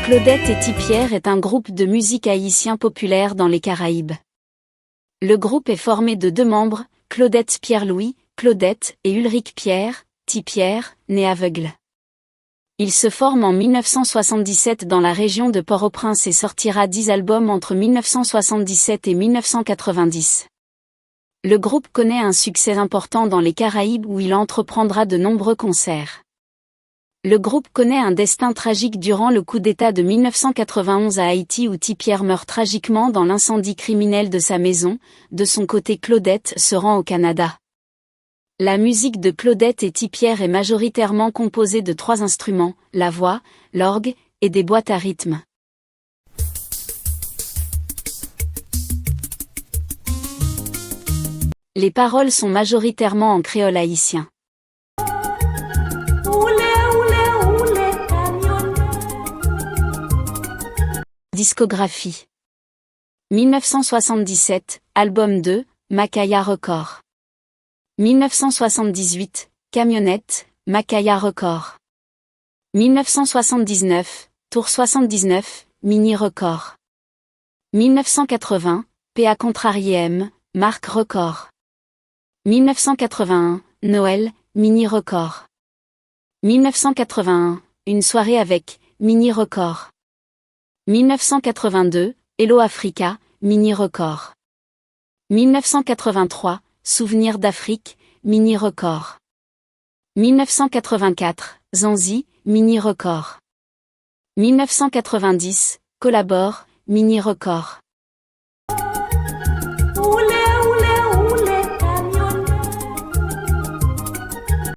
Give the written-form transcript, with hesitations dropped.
Claudette et Tipierre est un groupe de musique haïtien populaire dans les Caraïbes. Le groupe est formé de 2 membres, Claudette Pierre-Louis, Claudette et Ulrich Pierre, Tipierre, né aveugle. Il se forme en 1977 dans la région de Port-au-Prince et sortira 10 albums entre 1977 et 1990. Le groupe connaît un succès important dans les Caraïbes où il entreprendra de nombreux concerts. Le groupe connaît un destin tragique durant le coup d'État de 1991 à Haïti où Tipierre meurt tragiquement dans l'incendie criminel de sa maison. De son côté, Claudette se rend au Canada. La musique de Claudette et Tipierre est majoritairement composée de 3 instruments, la voix, l'orgue et des boîtes à rythme. Les paroles sont majoritairement en créole haïtien. Discographie. 1977, album 2, Macaya Record. 1978, Camionnette, Macaya Record. 1979, Tour 79, Mini Record. 1980, PA Contrarié M, Marque Record. 1981, Noël, Mini Record. 1981, Une soirée avec, Mini Record. 1982, Hello Africa, Mini Record. 1983, Souvenirs d'Afrique, Mini Record. 1984, Zanzi, Mini Record. 1990, Collabore, Mini Record.